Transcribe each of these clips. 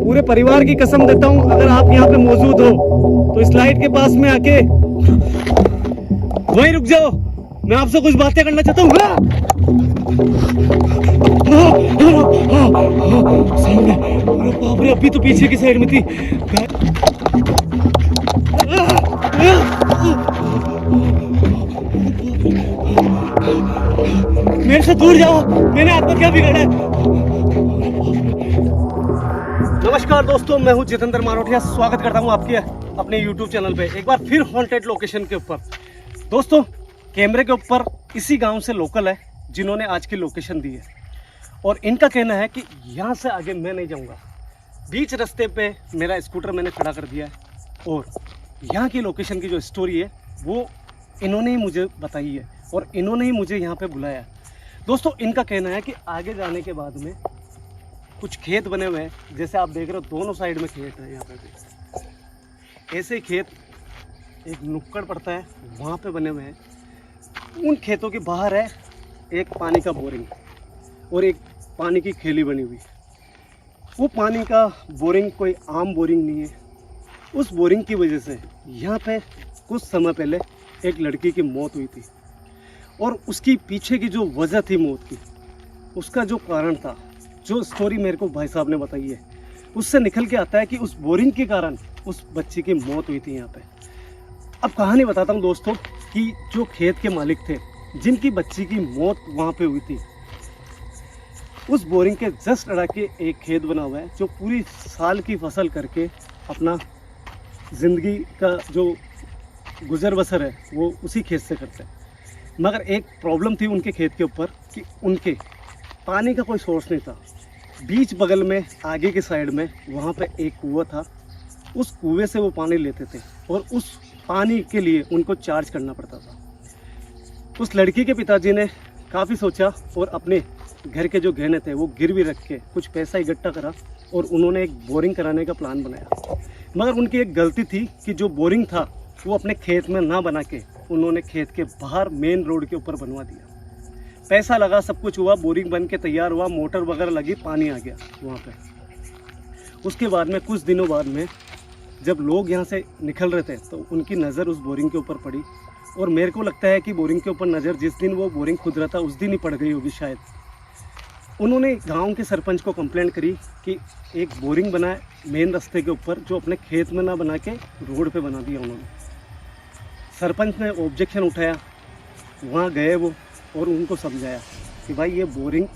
पूरे परिवार की कसम देता हूँ, अगर आप यहाँ पे मौजूद हो तो इस लाइट के पास में आके वहीं रुक जाओ। मैं आपसे कुछ बातें करना चाहता हूँ। सामने, अरे बाप रे, अभी तो पीछे की साइड में थी। मेरे से दूर जाओ, मैंने आपको क्या बिगाड़ा है? नमस्कार दोस्तों, मैं हूं जितेंद्र मारोटिया। स्वागत करता हूं आपके अपने YouTube चैनल पे एक बार फिर हॉन्टेड लोकेशन के ऊपर। दोस्तों, कैमरे के ऊपर इसी गांव से लोकल है जिन्होंने आज की लोकेशन दी है, और इनका कहना है कि यहां से आगे मैं नहीं जाऊंगा। बीच रास्ते पे मेरा स्कूटर मैंने खड़ा कर दिया है, और यहाँ की लोकेशन की जो स्टोरी है वो इन्होंने ही मुझे बताई है, और इन्होंने ही मुझे यहाँ पे बुलाया है। दोस्तों, इनका कहना है कि आगे जाने के बाद में कुछ खेत बने हुए हैं, जैसे आप देख रहे हो दोनों साइड में खेत है। यहाँ पे भी ऐसे खेत, एक नुक्कड़ पड़ता है वहाँ पे बने हुए हैं। उन खेतों के बाहर है एक पानी का बोरिंग और एक पानी की खेली बनी हुई। वो पानी का बोरिंग कोई आम बोरिंग नहीं है। उस बोरिंग की वजह से यहाँ पे कुछ समय पहले एक लड़की की मौत हुई थी, और उसकी पीछे की जो वजह थी मौत की, उसका जो कारण था, जो स्टोरी मेरे को भाई साहब ने बताई है, उससे निकल के आता है कि उस बोरिंग के कारण उस बच्ची की मौत हुई थी यहाँ पे। अब कहानी बताता हूँ दोस्तों कि जो खेत के मालिक थे जिनकी बच्ची की मौत वहाँ पे हुई थी, उस बोरिंग के जस्ट अड़ा के एक खेत बना हुआ है जो पूरी साल की फसल करके अपना ज़िंदगी का जो गुजर बसर है वो उसी खेत से करते हैं। मगर एक प्रॉब्लम थी उनके खेत के ऊपर कि उनके पानी का कोई सोर्स नहीं था। बीच बगल में आगे की साइड में वहाँ पे एक कुआं था, उस कुएं से वो पानी लेते थे, और उस पानी के लिए उनको चार्ज करना पड़ता था। उस लड़की के पिताजी ने काफ़ी सोचा और अपने घर के जो गहने थे वो गिरवी रख के कुछ पैसा इकट्ठा करा, और उन्होंने एक बोरिंग कराने का प्लान बनाया। मगर उनकी एक गलती थी कि जो बोरिंग था वो अपने खेत में ना बना के उन्होंने खेत के बाहर मेन रोड के ऊपर बनवा दिया। पैसा लगा, सब कुछ हुआ, बोरिंग बन के तैयार हुआ, मोटर वगैरह लगी, पानी आ गया वहाँ पे। उसके बाद में कुछ दिनों बाद में जब लोग यहाँ से निकल रहे थे तो उनकी नज़र उस बोरिंग के ऊपर पड़ी, और मेरे को लगता है कि बोरिंग के ऊपर नज़र जिस दिन वो बोरिंग खुद रहा था उस दिन ही पड़ गई होगी शायद। उन्होंने गांव के सरपंच को कंप्लेंट करी कि एक बोरिंग बना है मेन रास्ते के ऊपर, जो अपने खेत में ना बना के रोड पे बना दिया उन्होंने। सरपंच ने ऑब्जेक्शन उठाया, वहाँ गए वो और उनको समझाया कि भाई ये बोरिंग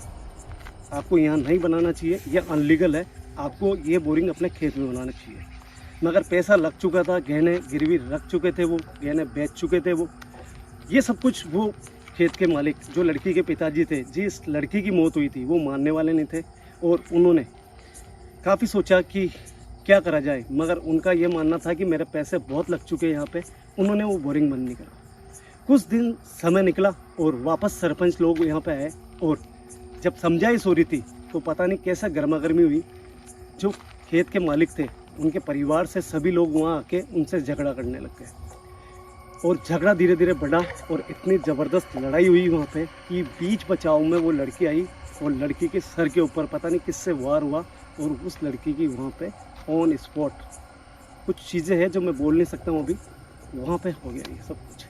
आपको यहाँ नहीं बनाना चाहिए, ये अनलीगल है, आपको ये बोरिंग अपने खेत में बनाना चाहिए। मगर पैसा लग चुका था, गहने गिरवी रख चुके थे, वो गहने बेच चुके थे वो। ये सब कुछ वो खेत के मालिक जो लड़की के पिताजी थे, जिस लड़की की मौत हुई थी, वो मानने वाले नहीं थे, और उन्होंने काफ़ी सोचा कि क्या करा जाए। मगर उनका ये मानना था कि मेरे पैसे बहुत लग चुके हैं यहाँ पे। उन्होंने वो बोरिंग बंद नहीं करा। कुछ दिन समय निकला और वापस सरपंच लोग यहाँ पे आए, और जब समझाई सो रही थी तो पता नहीं कैसा गर्मा गर्मी हुई। जो खेत के मालिक थे उनके परिवार से सभी लोग वहाँ आके उनसे झगड़ा करने लग गए, और झगड़ा धीरे धीरे बढ़ा, और इतनी ज़बरदस्त लड़ाई हुई वहाँ पे कि बीच बचाव में वो लड़की आई, और लड़की के सर के ऊपर पता नहीं किससे वार हुआ, और उस लड़की की वहाँ पे ऑन स्पॉट कुछ चीज़ें हैं जो मैं बोल नहीं सकता हूँ अभी, वहाँ पे हो गया ये सब कुछ।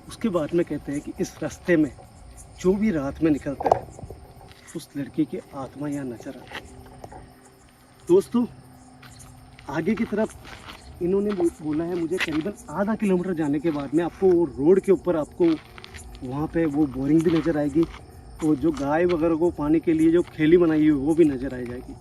उसके बाद में कहते हैं कि इस रास्ते में जो भी रात में निकलता है उस लड़की की आत्मा यहाँ नजर आती है। दोस्तों, आगे की तरफ इन्होंने बोला है मुझे करीबन आधा किलोमीटर जाने के बाद में आपको वो रोड के ऊपर आपको वहाँ पे वो बोरिंग भी नज़र आएगी, और जो गाय वगैरह को पानी के लिए जो खेली बनाई हुई वो भी नज़र आ जाएगी।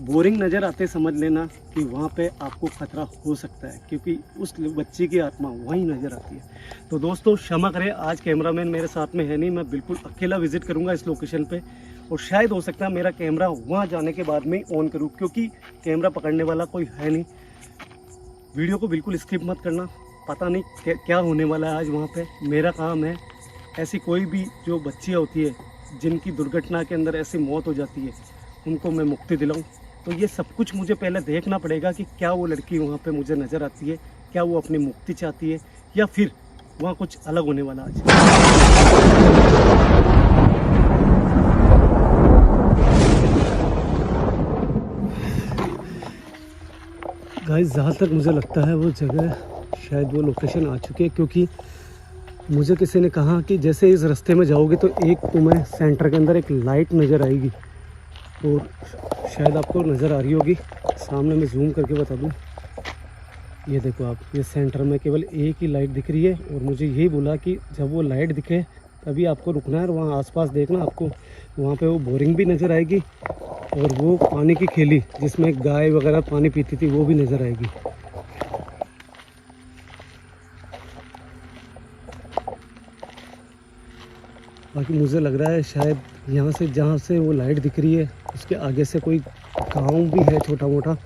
बोरिंग नज़र आते समझ लेना कि वहाँ पे आपको ख़तरा हो सकता है, क्योंकि उस बच्ची की आत्मा वहीं नज़र आती है। तो दोस्तों, क्षमा करें, आज कैमरामैन मेरे साथ में है नहीं, मैं बिल्कुल अकेला विज़िट करूँगा इस लोकेशन पे, और शायद हो सकता है मेरा कैमरा वहाँ जाने के बाद में ऑन करूँ, क्योंकि कैमरा पकड़ने वाला कोई है नहीं। वीडियो को बिल्कुल स्किप मत करना, पता नहीं क्या होने वाला है आज वहाँ पे। मेरा काम है ऐसी कोई भी जो बच्चियाँ होती है जिनकी दुर्घटना के अंदर ऐसी मौत हो जाती है, उनको मैं मुक्ति दिलाऊँ। तो ये सब कुछ मुझे पहले देखना पड़ेगा कि क्या वो लड़की वहाँ पे मुझे नज़र आती है, क्या वो अपनी मुक्ति चाहती है, या फिर वहाँ कुछ अलग होने वाला आज। गाइस जहाँ तक मुझे लगता है वो जगह शायद वो लोकेशन आ चुकी है, क्योंकि मुझे किसी ने कहा कि जैसे इस रास्ते में जाओगे तो एक तुम्हें सेंटर के अंदर एक लाइट नज़र आएगी, और शायद आपको नज़र आ रही होगी। सामने मैं जूम करके बता दूं, ये देखो आप, ये सेंटर में केवल एक ही लाइट दिख रही है। और मुझे यही बोला कि जब वो लाइट दिखे तभी आपको रुकना है और वहाँ आसपास देखना, आपको वहाँ पे वो बोरिंग भी नज़र आएगी और वो पानी की खेली जिसमें गाय वगैरह पानी पीती थी वो भी नज़र आएगी। बाकी मुझे लग रहा है शायद यहाँ से जहाँ से वो लाइट दिख रही है उसके आगे से कोई गांव भी है छोटा मोटा,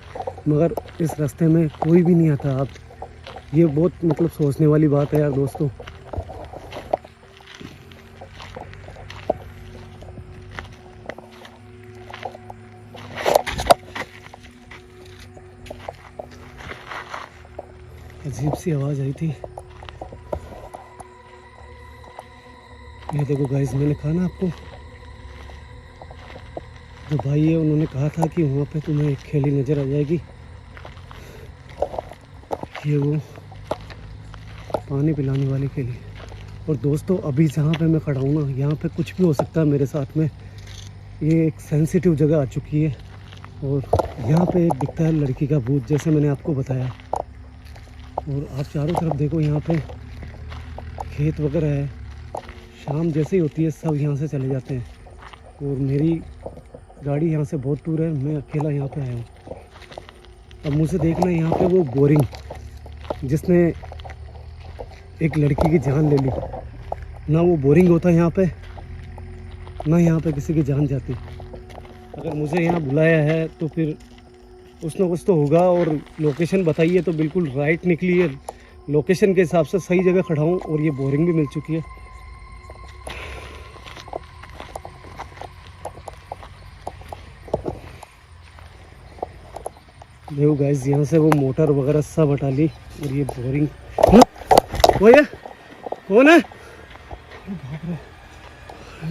मगर इस रास्ते में कोई भी नहीं आता। आप ये बहुत मतलब सोचने वाली बात है यार दोस्तों। अजीब सी आवाज़ आई थी। ये देखो गाइस, मैंने कहा ना आपको, जो भाई है उन्होंने कहा था कि वहाँ पे तुम्हें एक खेली नज़र आ जाएगी। ये वो पानी पिलाने वाली खेली। और दोस्तों अभी जहाँ पे मैं खड़ा हूँ ना, यहाँ पे कुछ भी हो सकता है मेरे साथ में। ये एक सेंसिटिव जगह आ चुकी है और यहाँ पे एक दिखता है लड़की का भूत, जैसे मैंने आपको बताया। और आप चारों तरफ देखो, यहाँ पे खेत वगैरह है। शाम जैसे ही होती है सब यहाँ से चले जाते हैं और मेरी गाड़ी यहाँ से बहुत दूर है, मैं अकेला यहाँ पे आया हूँ। अब मुझे देखना है यहाँ पे वो बोरिंग जिसने एक लड़की की जान ले ली। ना वो बोरिंग होता यहाँ पे, ना यहाँ पे किसी की जान जाती। अगर मुझे यहाँ बुलाया है तो फिर कुछ ना कुछ तो होगा। और लोकेशन बताइए तो बिल्कुल राइट निकली है, लोकेशन के हिसाब से सही जगह खड़ा हूँ और ये बोरिंग भी मिल चुकी है। देखो गाइस, यहाँ से वो मोटर वगैरह सब हटा ली और ये बोरिंग। वो है, कौन है? बाप रे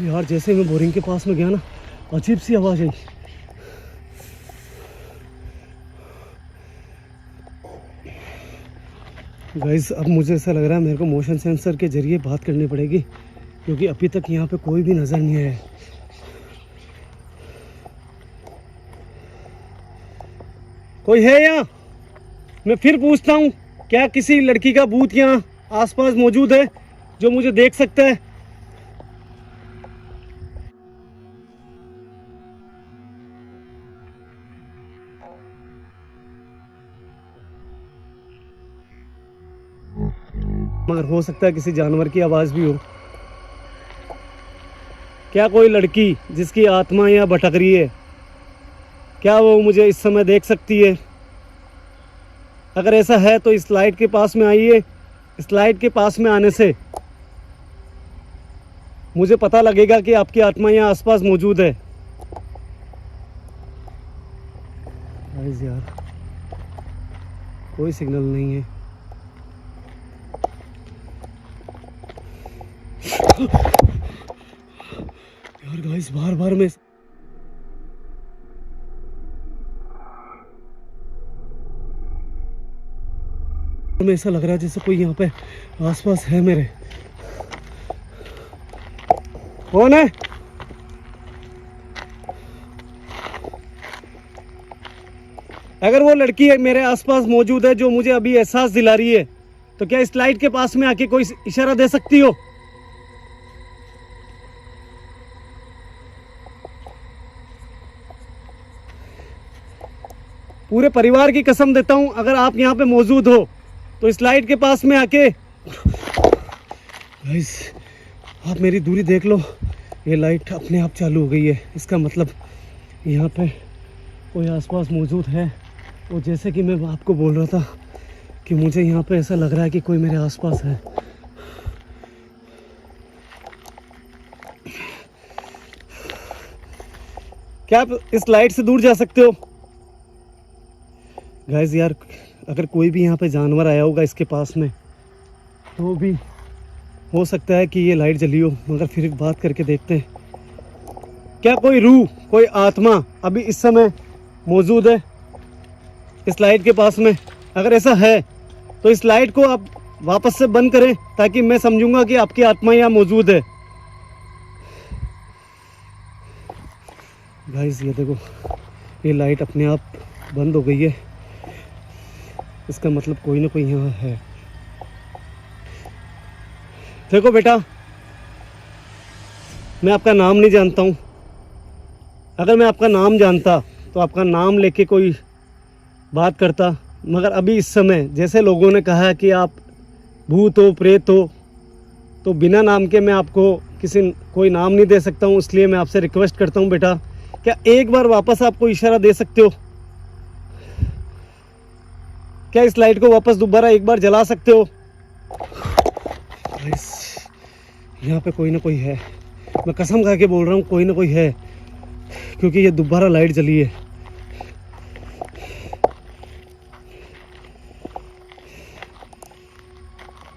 यार, जैसे मैं बोरिंग के पास में गया ना, अजीब सी आवाज़ आई। गाइस अब मुझे ऐसा लग रहा है मेरे को मोशन सेंसर के ज़रिए बात करनी पड़ेगी, क्योंकि अभी तक यहाँ पे कोई भी नज़र नहीं आया। कोई है यहाँ? मैं फिर पूछता हूँ, क्या किसी लड़की का भूत यहाँ आसपास मौजूद है जो मुझे देख सकता है? मगर हो सकता है किसी जानवर की आवाज़ भी हो। क्या कोई लड़की जिसकी आत्मा यहाँ भटक रही है, क्या वो मुझे इस समय देख सकती है? अगर ऐसा है तो इस लाइट के पास में आइए। इस लाइट के पास में आने से मुझे पता लगेगा कि आपकी आत्मा यहाँ आसपास मौजूद है। यार कोई सिग्नल नहीं है। यार गाइस, बार बार मैं ऐसा लग रहा है जैसे कोई यहाँ पे आसपास है मेरे। कौन है? अगर वो लड़की है मेरे आसपास मौजूद है जो मुझे अभी एहसास दिला रही है, तो क्या इस लाइट के पास में आके कोई इशारा दे सकती हो? पूरे परिवार की कसम देता हूं, अगर आप यहाँ पे मौजूद हो तो इस लाइट के पास में आके। गाइस आप मेरी दूरी देख लो, ये लाइट अपने आप चालू हो गई है। इसका मतलब यहाँ पे कोई आसपास मौजूद है। और जैसे कि मैं आपको बोल रहा था कि मुझे यहाँ पे ऐसा लग रहा है कि कोई मेरे आसपास है। क्या आप इस लाइट से दूर जा सकते हो? गाइस यार, अगर कोई भी यहाँ पे जानवर आया होगा इसके पास में, तो भी हो सकता है कि ये लाइट जली हो, मगर फिर बात करके देखते हैं। क्या कोई रूह, कोई आत्मा अभी इस समय मौजूद है? इस लाइट के पास में? अगर ऐसा है तो इस लाइट को आप वापस से बंद करें ताकि मैं समझूंगा कि आपकी आत्मा यहाँ मौजूद है। गाइस ये देखो, ये लाइट अपने आप बंद हो गई है। इसका मतलब कोई ना कोई यहाँ है। देखो बेटा, मैं आपका नाम नहीं जानता हूँ। अगर मैं आपका नाम जानता तो आपका नाम लेके कोई बात करता, मगर अभी इस समय जैसे लोगों ने कहा कि आप भूत हो, प्रेत हो, तो बिना नाम के मैं आपको कोई नाम नहीं दे सकता हूँ। इसलिए मैं आपसे रिक्वेस्ट करता हूँ बेटा, क्या एक बार वापस आपको इशारा दे सकते हो? क्या इस लाइट को वापस दोबारा एक बार जला सकते हो? यहाँ पे कोई ना कोई है, मैं कसम खा के बोल रहा हूँ, कोई ना कोई है, क्योंकि ये दोबारा लाइट जली है।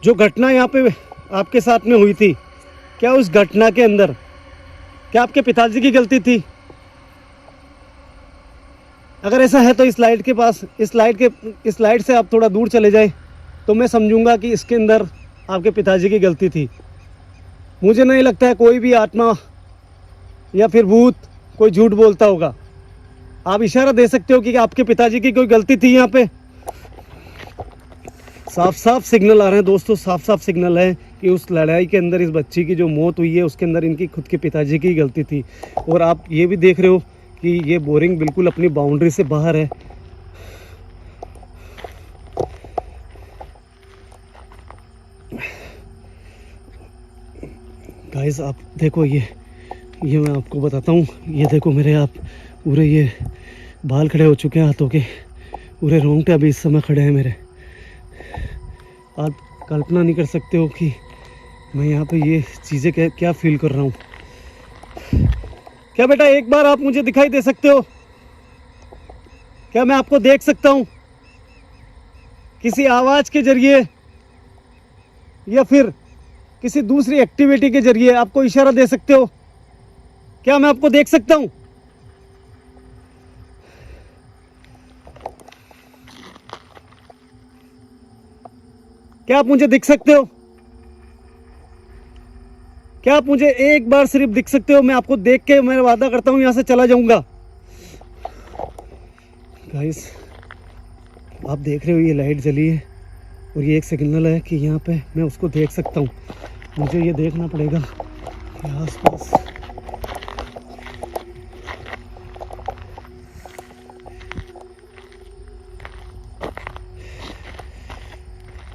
जो घटना यहाँ पे आपके साथ में हुई थी, क्या उस घटना के अंदर क्या आपके पिताजी की गलती थी? अगर ऐसा है तो इस लाइट के पास, इस लाइट से आप थोड़ा दूर चले जाएं तो मैं समझूंगा कि इसके अंदर आपके पिताजी की गलती थी। मुझे नहीं लगता है कोई भी आत्मा या फिर भूत कोई झूठ बोलता होगा। आप इशारा दे सकते हो कि आपके पिताजी की कोई गलती थी यहाँ पे। साफ साफ सिग्नल आ रहे हैं दोस्तों, साफ साफ सिग्नल है कि उस लड़ाई के अंदर इस बच्ची की जो मौत हुई है उसके अंदर इनकी खुद के पिताजी की गलती थी। और आप ये भी देख रहे हो कि ये बोरिंग बिल्कुल अपनी बाउंड्री से बाहर है। गाइस आप देखो, ये मैं आपको बताता हूँ। ये देखो मेरे आप पूरे ये बाल खड़े हो चुके हैं हाथों के, पूरे रोंगटे अभी इस समय खड़े हैं मेरे। आप कल्पना नहीं कर सकते हो कि मैं यहाँ पे ये चीज़ें क्या फील कर रहा हूँ। क्या बेटा एक बार आप मुझे दिखाई दे सकते हो? क्या मैं आपको देख सकता हूँ किसी आवाज़ के जरिए या फिर किसी दूसरी एक्टिविटी के जरिए? आपको इशारा दे सकते हो? क्या मैं आपको देख सकता हूँ? क्या आप मुझे दिख सकते हो? क्या आप मुझे एक बार सिर्फ दिख सकते हो? मैं आपको देख के मैं वादा करता हूँ यहाँ से चला जाऊंगा। गाइस आप देख रहे हो ये लाइट जली है और ये एक सिग्नल है कि यहाँ पे मैं उसको देख सकता हूँ। मुझे ये देखना पड़ेगा कि आसपास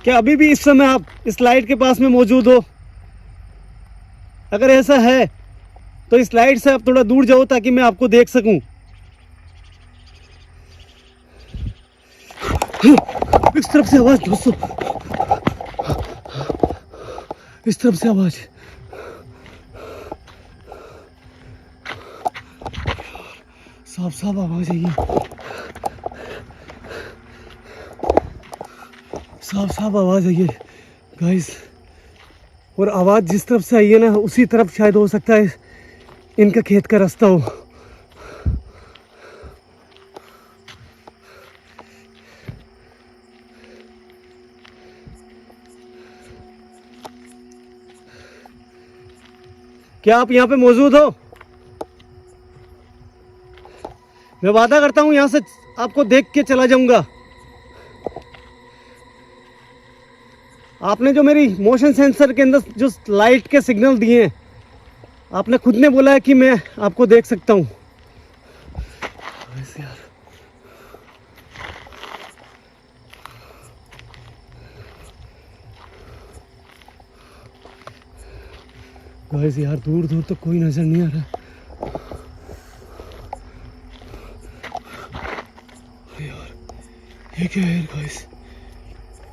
क्या अभी भी इस समय आप इस लाइट के पास में मौजूद हो? अगर ऐसा है तो इस लाइट से आप थोड़ा दूर जाओ ताकि मैं आपको देख सकूं। इस तरफ से आवाज दोस्तों, इस तरफ से आवाज। साफ साफ आवाज है ये, साफ साफ आवाज है ये गाइस। और आवाज जिस तरफ से आई है ना, उसी तरफ शायद हो सकता है इनका खेत का रास्ता हो। क्या आप यहाँ पे मौजूद हो? मैं वादा करता हूँ यहाँ से आपको देख के चला जाऊंगा। आपने जो मेरी मोशन सेंसर के अंदर जो लाइट के सिग्नल दिए हैं, आपने खुद ने बोला है कि मैं आपको देख सकता हूँ। गाइस यार दूर दूर तक कोई नजर नहीं आ रहा। यार ये क्या है गाइस?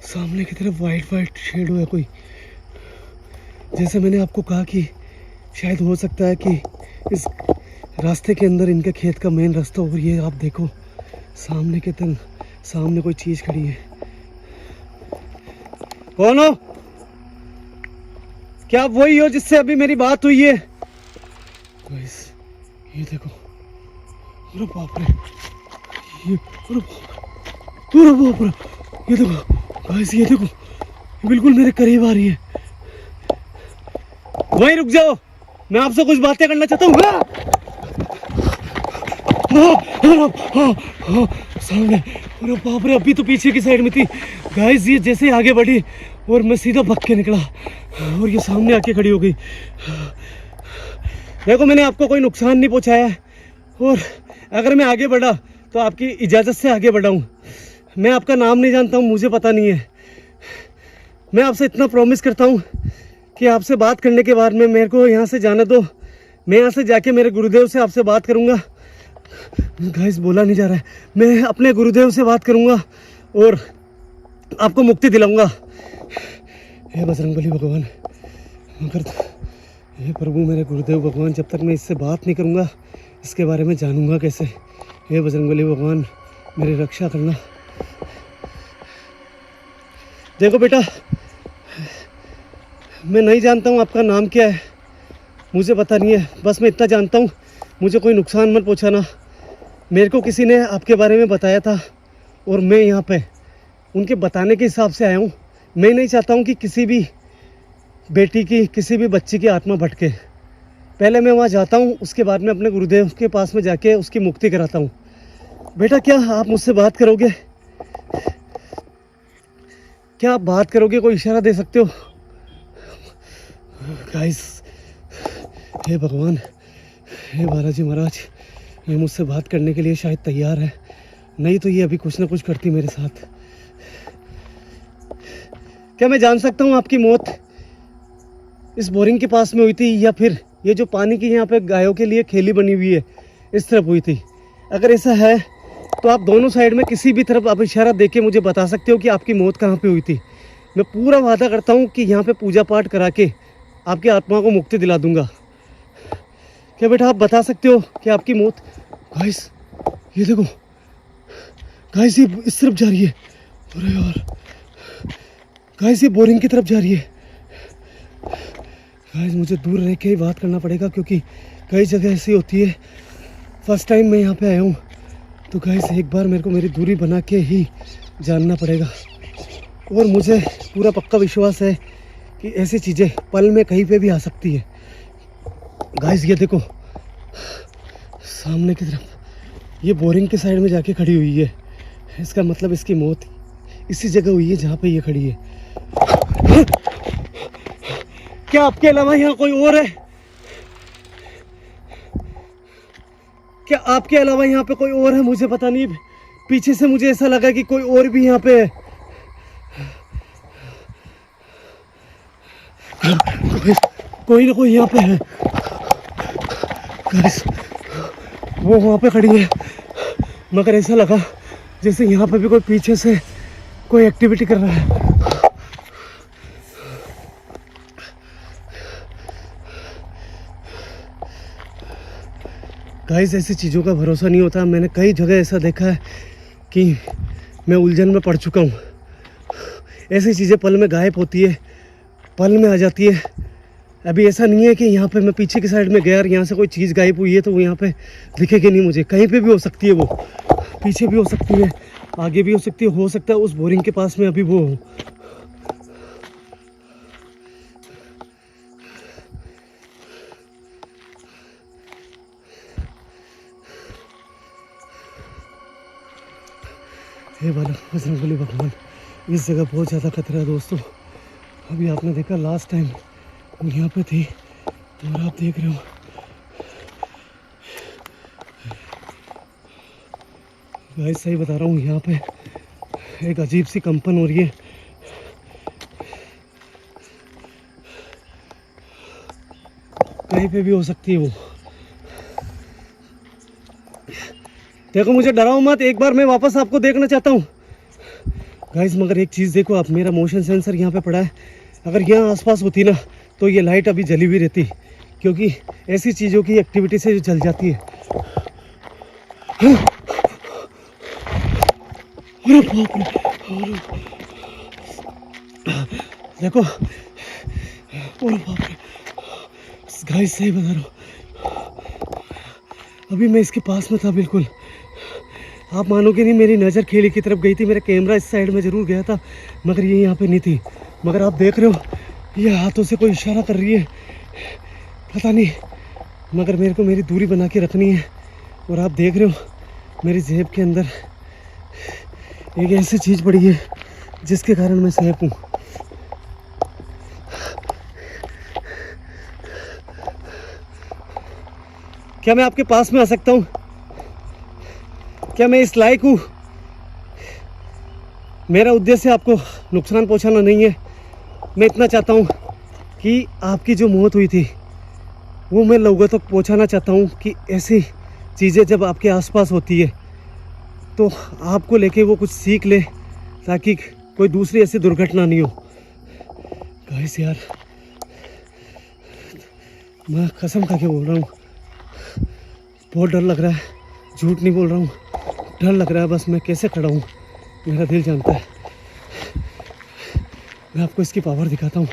सामने की तरफ वाइट शेड हुआ है कोई। जैसे मैंने आपको कहा कि शायद हो सकता है कि इस रास्ते के अंदर इनके खेत का मेन रास्ता हो। ये आप देखो सामने के तरफ, सामने कोई चीज खड़ी है। कौन हो? क्या आप वही हो जिससे अभी मेरी बात हुई है? गाइस ये देखो, अरे बाप रे, ये अरे अरे बाप रे, ये देखो गाइस, ये देखो बिल्कुल मेरे करीब आ रही है। वहीं रुक जाओ, मैं आपसे कुछ बातें करना चाहता हूँ। सामने, अरे बाप रे, अभी तो पीछे की साइड में थी गाइस। ये जैसे आगे बढ़ी और मैं सीधा भाग के निकला और ये सामने आके खड़ी हो गई। देखो मैंने आपको कोई नुकसान नहीं पहुंचाया है, और अगर मैं आगे बढ़ा तो आपकी इजाज़त से आगे बढ़ा हूँ। मैं आपका नाम नहीं जानता हूँ, मुझे पता नहीं है। मैं आपसे इतना प्रॉमिस करता हूँ कि आपसे बात करने के बाद में मेरे को यहाँ से जाने दो। मैं यहाँ से जाके मेरे गुरुदेव से आपसे बात करूँगा। गाइस बोला नहीं जा रहा है, मैं अपने गुरुदेव से बात करूँगा और आपको मुक्ति दिलाऊंगा। हे बजरंगबली भगवान, मगर हे प्रभु मेरे गुरुदेव भगवान, जब तक मैं इससे बात नहीं करूँगा इसके बारे में जानूंगा कैसे। हे बजरंगबली भगवान, मेरी रक्षा करना। देखो बेटा, मैं नहीं जानता हूँ आपका नाम क्या है, मुझे पता नहीं है। बस मैं इतना जानता हूँ, मुझे कोई नुकसान मत पहुँचाना। मेरे को किसी ने आपके बारे में बताया था और मैं यहाँ पे उनके बताने के हिसाब से आया हूँ। मैं नहीं चाहता हूँ कि किसी भी बेटी की, किसी भी बच्ची की आत्मा भटके। पहले मैं वहाँ जाता हूँ, उसके बाद में अपने गुरुदेव के पास में जाके उसकी मुक्ति कराता हूँ। बेटा क्या आप मुझसे बात करोगे? क्या आप बात करोगे? कोई इशारा दे सकते हो? गाइस, हे भगवान, हे बालाजी महाराज, ये मुझसे बात करने के लिए शायद तैयार है, नहीं तो ये अभी कुछ ना कुछ करती मेरे साथ। क्या मैं जान सकता हूँ आपकी मौत इस बोरिंग के पास में हुई थी, या फिर ये जो पानी की यहाँ पे गायों के लिए खेली बनी हुई है इस तरफ हुई थी? अगर ऐसा है तो आप दोनों साइड में किसी भी तरफ आप इशारा देके मुझे बता सकते हो कि आपकी मौत कहाँ पे हुई थी। मैं पूरा वादा करता हूँ कि यहाँ पे पूजा पाठ करा के आपकी आत्मा को मुक्ति दिला दूंगा। क्या बेटा आप बता सकते हो कि आपकी मौत? गाइस ये देखो, गाइस ये इस तरफ जा रही है। अरे यार गाइस, ये बोरिंग की तरफ जा रही है। गाइस मुझे दूर रह के ही बात करना पड़ेगा, क्योंकि कई जगह ऐसी होती है। फर्स्ट टाइम मैं यहाँ पे आया हूँ, तो गाइस एक बार मेरे को मेरी दूरी बना के ही जानना पड़ेगा। और मुझे पूरा पक्का विश्वास है कि ऐसी चीज़ें पल में कहीं पे भी आ सकती है। गाइस ये देखो सामने की तरफ, ये बोरिंग के साइड में जाके खड़ी हुई है। इसका मतलब इसकी मौत इसी जगह हुई है जहाँ पे ये खड़ी है। क्या आपके अलावा यहाँ कोई और है? क्या आपके अलावा यहाँ पे कोई और है? मुझे पता नहीं, पीछे से मुझे ऐसा लगा कि कोई और भी यहाँ पे है। कोई ना कोई यहाँ पे है। गाइस वो वहाँ पे खड़ी है, मगर ऐसा लगा जैसे यहाँ पे भी कोई पीछे से कोई एक्टिविटी कर रहा है। गाइस ऐसी चीज़ों का भरोसा नहीं होता। मैंने कई जगह ऐसा देखा है कि मैं उलझन में पड़ चुका हूँ। ऐसी चीज़ें पल में गायब होती है, पल में आ जाती है। अभी ऐसा नहीं है कि यहाँ पे मैं पीछे की साइड में गया और यहाँ से कोई चीज़ गायब हुई है तो वो यहाँ पे दिखेगी नहीं मुझे। कहीं पे भी हो सकती है, वो पीछे भी हो सकती है, आगे भी हो सकती है। हो सकता है उस बोरिंग के पास में अभी वो हो। हे बाला बजरंगबली भगवान, इस जगह बहुत ज़्यादा खतरा है दोस्तों। अभी आपने देखा लास्ट टाइम हम यहाँ पे थे और आप देख रहे हो गाइस, सही बता रहा हूँ, यहाँ पे एक अजीब सी कंपन हो रही है। कहीं पे भी हो सकती है वो। देखो मुझे डराओ मत, एक बार मैं वापस आपको देखना चाहता हूँ गाइस। मगर एक चीज़ देखो आप, मेरा मोशन सेंसर यहाँ पे पड़ा है। अगर यहाँ आसपास होती ना तो ये लाइट अभी जली हुई रहती, क्योंकि ऐसी चीज़ों की एक्टिविटी से जो जल जाती है। अरे बाप रे, देखो, अरे बाप रे गाइस, सही बता रहा हूँ, अभी मैं इसके पास में था बिल्कुल, आप मानोगे नहीं, मेरी नज़र खेली की तरफ गई थी, मेरा कैमरा इस साइड में ज़रूर गया था मगर ये यहाँ पे नहीं थी। मगर आप देख रहे हो ये हाथों से कोई इशारा कर रही है, पता नहीं, मगर मेरे को मेरी दूरी बना के रखनी है। और आप देख रहे हो मेरी जेब के अंदर एक ऐसी चीज़ पड़ी है जिसके कारण मैं सेफ हूँ। क्या मैं आपके पास में आ सकता हूँ? क्या मैं इस लायक हूँ? मेरा उद्देश्य आपको नुकसान पहुँचाना नहीं है। मैं इतना चाहता हूँ कि आपकी जो मौत हुई थी वो मैं लोगों तक पहुँचाना चाहता हूँ कि ऐसी चीज़ें जब आपके आसपास होती है तो आपको लेके वो कुछ सीख ले, ताकि कोई दूसरी ऐसी दुर्घटना नहीं हो। गाइस यार, मैं कसम खा के बोल रहा हूँ, बहुत डर लग रहा है, झूठ नहीं बोल रहा हूँ, डर लग रहा है। बस मैं कैसे खड़ा हूँ मेरा दिल जानता है। मैं आपको इसकी पावर दिखाता हूँ।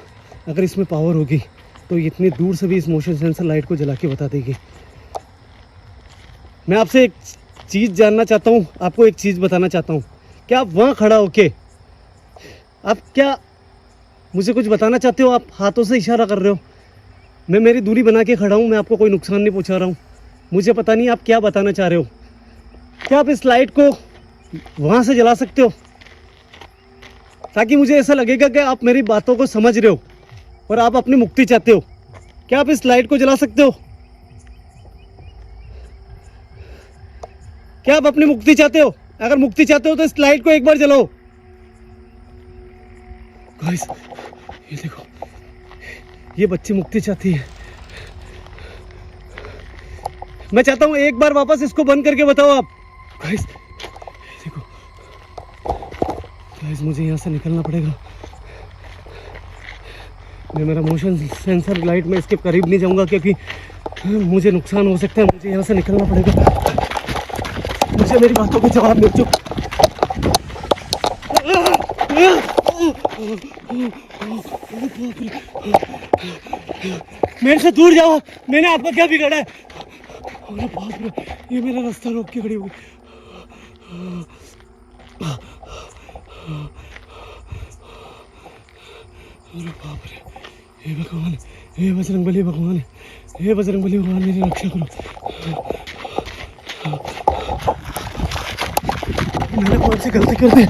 अगर इसमें पावर होगी तो इतनी दूर से भी इस मोशन सेंसर लाइट को जला के बता देगी। मैं आपसे एक चीज़ जानना चाहता हूँ, आपको एक चीज़ बताना चाहता हूँ। क्या आप वहाँ खड़ा होके आप क्या मुझे कुछ बताना चाहते हो? आप हाथों से इशारा कर रहे हो। मैं मेरी दूरी बना के खड़ा हूँ, मैं आपको कोई नुकसान नहीं पहुँचा रहा हूँ। मुझे पता नहीं आप क्या बताना चाह रहे हो। क्या आप इस लाइट को वहाँ से जला सकते हो ताकि मुझे ऐसा लगेगा कि आप मेरी बातों को समझ रहे हो और आप अपनी मुक्ति चाहते हो? क्या आप इस लाइट को जला सकते हो? क्या आप अपनी मुक्ति चाहते हो? अगर मुक्ति चाहते हो तो इस लाइट को एक बार जलाओ। गाइस ये देखो, ये बच्ची मुक्ति चाहती है। मैं चाहता हूँ एक बार वापस इसको बंद करके बताओ आप। गाइस देखो, गाइस मुझे यहाँ से निकलना पड़ेगा। मैं मेरा मोशन सेंसर लाइट में इसके करीब नहीं जाऊँगा क्योंकि मुझे नुकसान हो सकता है। मुझे यहाँ से निकलना पड़ेगा। मुझे मेरी बातों के जवाब मिल चुके। मेरे से दूर जाओ, मैंने आपको क्या बिगाड़ा है? अरे बाप रे, ये मेरा रास्ता रोक के खड़ी हुई। अरे बाप रे, हे भगवान, हे बजरंगबली भगवान, हे बजरंगबली भगवान, मेरी रक्षा करो। मैंने कौन सी गलती कर दी?